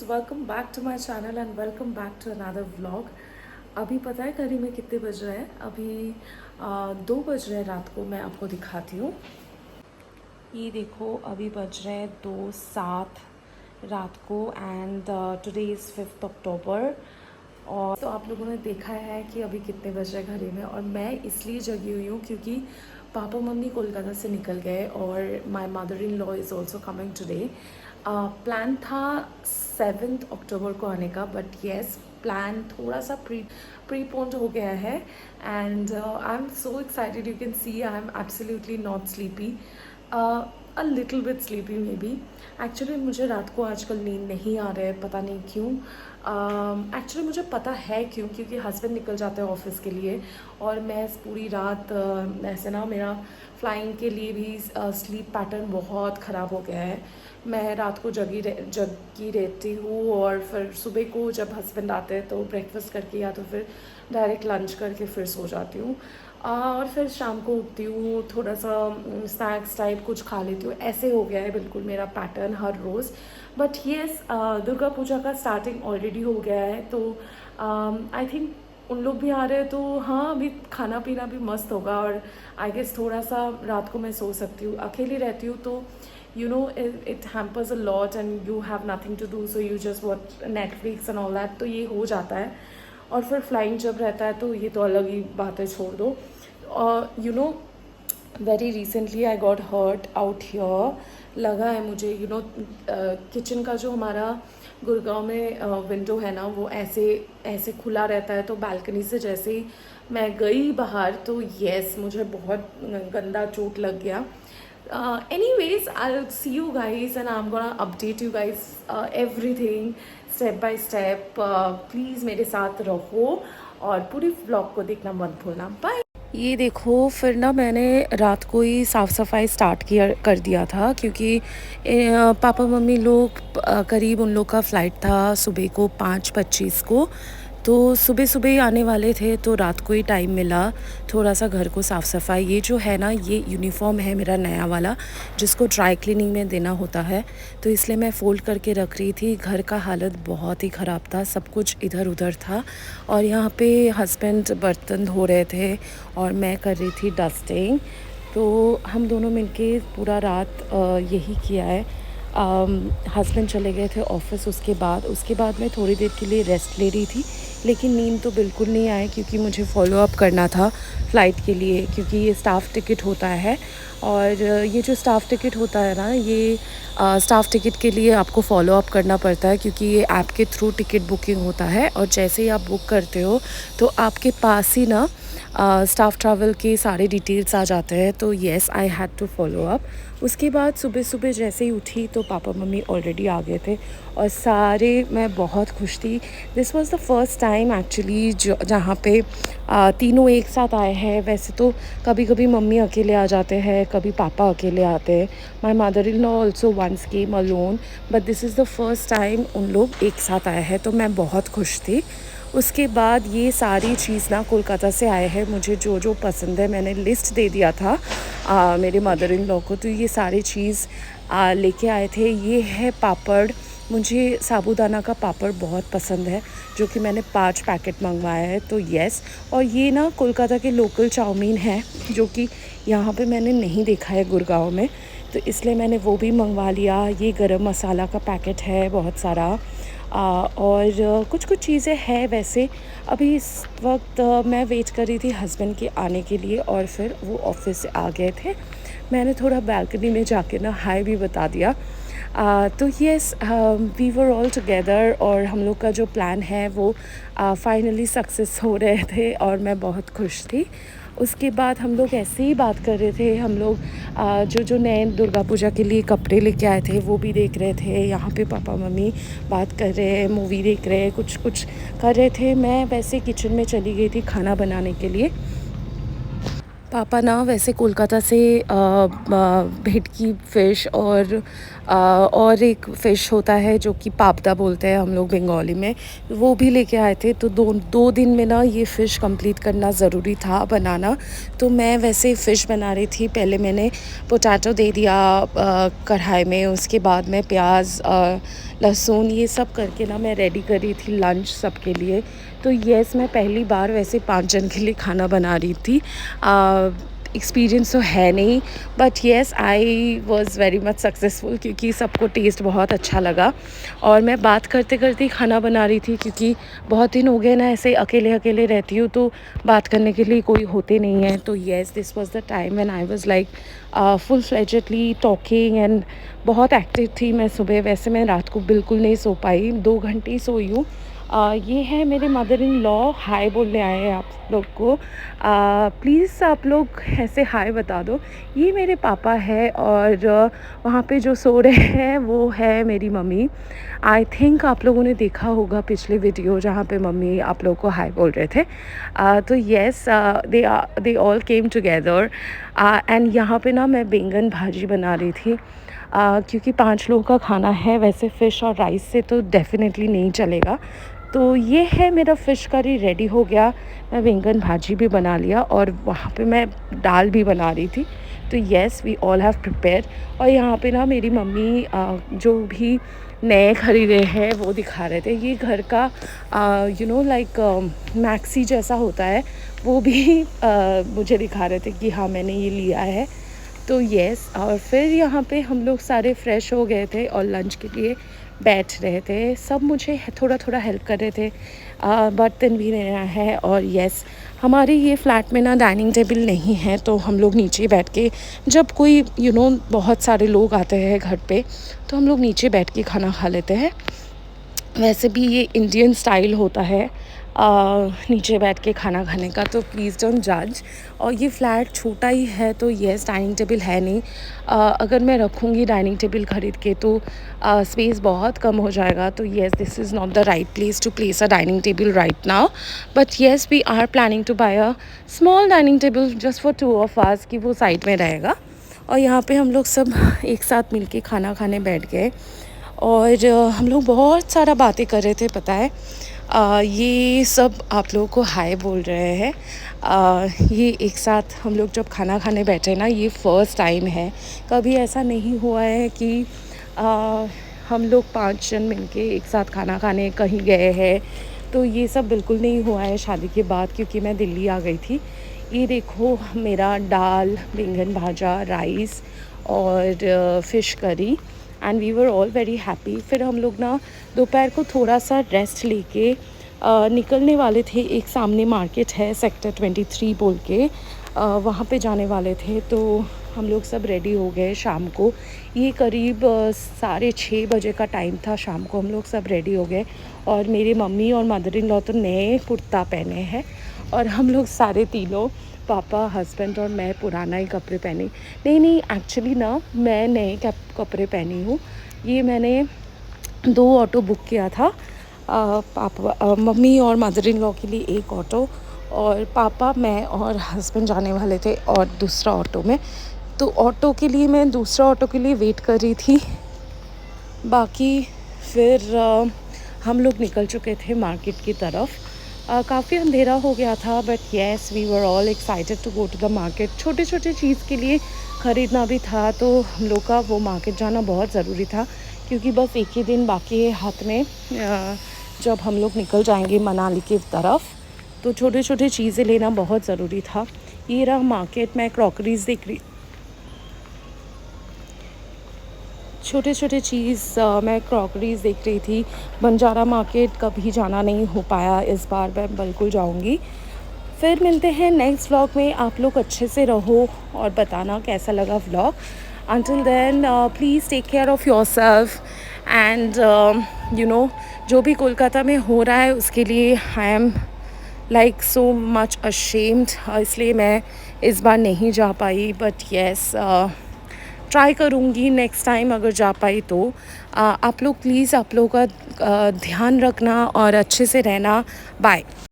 Welcome back to my channel and welcome back to another vlog. अभी पता है घड़ी में कितने बज रहे हैं? अभी 2 बज रहे हैं रात को। मैं आपको दिखाती हूँ। ये देखो, अभी बज रहे हैं 2:07 रात को एंड टुडे इज़ 5 अक्टूबर। और तो आप लोगों ने देखा है कि अभी कितने बज रहे हैं घड़ी में। और मैं इसलिए जगी हुई हूँ क्योंकि पापा मम्मी कोलकाता से निकल गए और my mother in law is also coming today. Plan था 7 अक्टूबर को आने का, बट येस, प्लान थोड़ा सा प्रीपोन्ड हो गया है। And I am so excited. You can see I am absolutely not sleepy, a little bit sleepy may be. Actually मुझे रात को आजकल नींद नहीं आ रहा है, पता नहीं क्यों। एक्चुअली मुझे पता है क्यों, क्योंकि हस्बैंड निकल जाते हैं ऑफिस के लिए और मैं पूरी रात ऐसे ना, मेरा फ्लाइंग के लिए भी स्लीप पैटर्न बहुत ख़राब हो गया है। मैं रात को जगी रहती हूँ और फिर सुबह को जब हस्बैंड आते हैं तो ब्रेकफास्ट करके या तो फिर डायरेक्ट लंच करके फिर सो जाती हूँ। और फिर शाम को उठती हूँ, थोड़ा सा स्नैक्स टाइप कुछ खा लेती हूँ। ऐसे हो गया है बिल्कुल मेरा पैटर्न हर रोज़। बट येस, दुर्गा पूजा का स्टार्टिंग ऑलरेडी हो गया है, तो आई थिंक उन लोग भी आ रहे हैं, तो हाँ, अभी खाना पीना भी मस्त होगा। और आई गेस थोड़ा सा रात को मैं सो सकती हूँ। अकेली रहती हूँ तो you know it hampers a lot and you have nothing to do, so you just watch Netflix and all that, तो ये हो जाता है। और फिर फ्लाइंग जब रहता है तो ये तो अलग ही बात है, छोड़ दो। और you know, very recently I got hurt out here. लगा है मुझे, यू नो, किचन का जो हमारा गुड़गांव में विंडो है ना, वो ऐसे ऐसे खुला रहता है, तो बालकनी से जैसे ही मैं गई बाहर तो येस, मुझे बहुत गंदा चोट लग गया। Anyways, I'll see you guys and I'm gonna update you guys everything step by step. Please मेरे साथ रहो और पूरी व्लॉग को देखना मत भूलना। बाय। ये देखो, फिर ना मैंने रात को ही साफ़ सफाई स्टार्ट किया कर दिया था, क्योंकि पापा मम्मी लोग करीब उन लोग का फ़्लाइट था सुबह को 5:25 को, तो सुबह सुबह ही आने वाले थे, तो रात को ही टाइम मिला थोड़ा सा घर को साफ़ सफाई। ये जो है ना, ये यूनिफॉर्म है मेरा नया वाला, जिसको ड्राई क्लीनिंग में देना होता है, तो इसलिए मैं फ़ोल्ड करके रख रही थी। घर का हालत बहुत ही ख़राब था, सब कुछ इधर उधर था। और यहाँ पे हस्बैंड बर्तन धो रहे थे और मैं कर रही थी डस्टिंग। तो हम दोनों मिलके पूरा रात यही किया है। हस्बैंड चले गए थे ऑफ़िस, उसके बाद मैं थोड़ी देर के लिए रेस्ट ले रही थी, लेकिन नींद तो बिल्कुल नहीं आई, क्योंकि मुझे फॉलो अप करना था फ़्लाइट के लिए, क्योंकि ये स्टाफ़ टिकट होता है। और ये जो स्टाफ़ टिकट होता है ना, ये स्टाफ़ टिकट के लिए आपको फॉलो अप करना पड़ता है, क्योंकि ये ऐप के थ्रू टिकट बुकिंग होता है। और जैसे ही आप बुक करते हो तो आपके पास ही ना स्टाफ़ ट्रैवल के सारे डिटेल्स आ जाते हैं। तो yes, I had to follow up. उसके बाद सुबह सुबह जैसे ही उठी तो पापा मम्मी ऑलरेडी आ गए थे और सारे, मैं बहुत खुश थी। This was the first time actually जहाँ पे तीनों एक साथ आए हैं। वैसे तो कभी कभी मम्मी अकेले आ जाते हैं, कभी पापा अकेले आते हैं। My mother in law also once came alone, but this is the first time उन लोग एक साथ आए हैं, तो मैं बहुत खुश थी। उसके बाद ये सारी चीज़ ना कोलकाता से आए हैं, मुझे जो जो पसंद है मैंने लिस्ट दे दिया था मेरे मदर इन लॉ को, तो ये सारी चीज़ लेके आए थे। ये है पापड़, मुझे साबूदाना का पापड़ बहुत पसंद है, जो कि मैंने 5 पैकेट मंगवाया है, तो येस। और ये ना कोलकाता के लोकल चाउमीन है, जो कि यहाँ पे मैंने नहीं देखा है गुड़गांव में, तो इसलिए मैंने वो भी मंगवा लिया। ये गरम मसाला का पैकेट है बहुत सारा। और कुछ कुछ चीज़ें हैं। वैसे अभी इस वक्त मैं वेट कर रही थी हस्बैंड के आने के लिए, और फिर वो ऑफिस से आ गए थे। मैंने थोड़ा बालकनी में जाके ना हाय भी बता दिया। तो yes, we were all together, और हम लोग का जो प्लान है वो फाइनली सक्सेस हो रहे थे और मैं बहुत खुश थी। उसके बाद हम लोग ऐसे ही बात कर रहे थे। हम लोग जो नए दुर्गा पूजा के लिए कपड़े लेके आए थे वो भी देख रहे थे। यहाँ पे पापा मम्मी बात कर रहे हैं, मूवी देख रहे हैं, कुछ कुछ कर रहे थे। मैं वैसे किचन में चली गई थी खाना बनाने के लिए। पापा ना वैसे कोलकाता से भेटकी फ़िश और एक फ़िश होता है जो कि पापड़ा बोलते हैं हम लोग बंगाली में, वो भी लेके आए थे। तो 2 दिन में ना ये फ़िश कंप्लीट करना ज़रूरी था बनाना। तो मैं वैसे फ़िश बना रही थी। पहले मैंने पोटैटो दे दिया कढ़ाई में, उसके बाद मैं प्याज लहसुन ये सब करके ना मैं रेडी कर रही थी लंच सबके लिए। तो येस, मैं पहली बार वैसे 5 जन के लिए खाना बना रही थी। एक्सपीरियंस तो है नहीं, but yes I was very much successful क्योंकि सबको टेस्ट बहुत अच्छा लगा। और मैं बात करते करते ही खाना बना रही थी क्योंकि बहुत दिन हो गए ना ऐसे अकेले अकेले रहती हूँ, तो बात करने के लिए कोई होते नहीं है। तो yes, this was the time when I was like full फ्लेजेडली talking and बहुत एक्टिव थी मैं सुबह। वैसे मैं रात को बिल्कुल नहीं सो पाई, 2 घंटे ही सोई हूँ। ये है मेरे मदर इन लॉ, हाय बोलने आए हैं आप लोग को। प्लीज़ आप लोग ऐसे हाय बता दो। ये मेरे पापा है और वहाँ पे जो सो रहे हैं वो है मेरी मम्मी। आई थिंक आप लोगों ने देखा होगा पिछले वीडियो जहाँ पे मम्मी आप लोग को हाय बोल रहे थे। तो yes, they all came together and यहाँ पे ना मैं बैंगन भाजी बना रही थी क्योंकि 5 लोगों का खाना है। वैसे फ़िश और राइस से तो डेफ़िनेटली नहीं चलेगा। तो ये है मेरा फ़िश करी रेडी हो गया। मैं बैंगन भाजी भी बना लिया और वहाँ पे मैं दाल भी बना रही थी। तो yes, we all have prepared. और यहाँ पे ना मेरी मम्मी जो भी नए ख़रीदे हैं वो दिखा रहे थे। ये घर का यू नो लाइक मैक्सी जैसा होता है, वो भी मुझे दिखा रहे थे कि हाँ मैंने ये लिया है। तो येस, और फिर यहाँ पे हम लोग सारे फ्रेश हो गए थे और लंच के लिए बैठ रहे थे। सब मुझे थोड़ा थोड़ा हेल्प कर रहे थे, बर्तन भी लेना है। और येस, हमारे ये फ्लैट में ना डाइनिंग टेबल नहीं है, तो हम लोग नीचे बैठ के, जब कोई बहुत सारे लोग आते हैं घर पे, तो हम लोग नीचे बैठ के खाना खा लेते हैं। वैसे भी ये इंडियन स्टाइल होता है नीचे बैठ के खाना खाने का, तो प्लीज़ डोंट जज। और ये फ्लैट छोटा ही है, तो येस डाइनिंग टेबल है नहीं। अगर मैं रखूँगी डाइनिंग टेबल ख़रीद के तो स्पेस बहुत कम हो जाएगा। तो yes, this is not the right place to place a dining table right now, but yes we are planning to buy a small dining table just for 2 of us, कि वो side में रहेगा। और यहाँ पे हम लोग सब एक साथ मिलके खाना खाने बैठ गए और हम लोग बहुत सारा बातें कर रहे थे, पता है। ये सब आप लोगों को हाय बोल रहे हैं। ये एक साथ हम लोग जब खाना खाने बैठे ना, ये फ़र्स्ट टाइम है। कभी ऐसा नहीं हुआ है कि हम लोग 5 जन मिलके एक साथ खाना खाने कहीं गए हैं। तो ये सब बिल्कुल नहीं हुआ है शादी के बाद, क्योंकि मैं दिल्ली आ गई थी। ये देखो मेरा दाल, बैंगन भाजा, राइस और fish curry, and we were all very happy. फिर हम लोग ना दोपहर को थोड़ा सा रेस्ट लेके निकलने वाले थे। एक सामने मार्केट है सेक्टर 23 बोल के, वहाँ पे जाने वाले थे। तो हम लोग सब रेडी हो गए शाम को। ये करीब 6:30 बजे का टाइम था। शाम को हम लोग सब रेडी हो गए और मेरे मम्मी और मदर इन लॉ तो नए कुर्ता पहने हैं और हम लोग सारे तीनों, पापा, हस्बैंड और मैं, पुराना ही कपड़े पहने। नहीं, एक्चुअली ना मैं नए कपड़े पहनी हूँ। ये मैंने 2 ऑटो बुक किया था। पापा, मम्मी और मदर इन लॉ के लिए एक ऑटो, और पापा, मैं और हस्बैंड जाने वाले थे और दूसरा ऑटो में। तो ऑटो के लिए मैं दूसरा ऑटो के लिए वेट कर रही थी। बाकी फिर हम लोग निकल चुके थे मार्केट की तरफ। काफ़ी अंधेरा हो गया था, but yes we were all excited to go to the market. छोटे छोटे चीज़ के लिए ख़रीदना भी था, तो हम लोग का वो मार्केट जाना बहुत ज़रूरी था, क्योंकि बस एक ही दिन बाकी है हाथ में। जब हम लोग निकल जाएंगे मनाली की तरफ, तो छोटे छोटे चीज़ें लेना बहुत ज़रूरी था। ये रहा मार्केट, मैं क्रॉकरीज देख रही, छोटे छोटे चीज़ मैं क्रॉकरीज देख रही थी। बंजारा मार्केट कभी जाना नहीं हो पाया, इस बार मैं बिल्कुल जाऊंगी। फिर मिलते हैं नेक्स्ट व्लॉग में। आप लोग अच्छे से रहो और बताना कैसा लगा vlog. Until then, please take care of yourself and जो भी कोलकाता में हो रहा है उसके लिए I am like so much ashamed, इसलिए मैं इस बार नहीं जा पाई। बट येस, ट्राई करूँगी नेक्स्ट टाइम अगर जा पाई तो। आप लोग प्लीज़, आप लोगों का ध्यान रखना और अच्छे से रहना। बाय।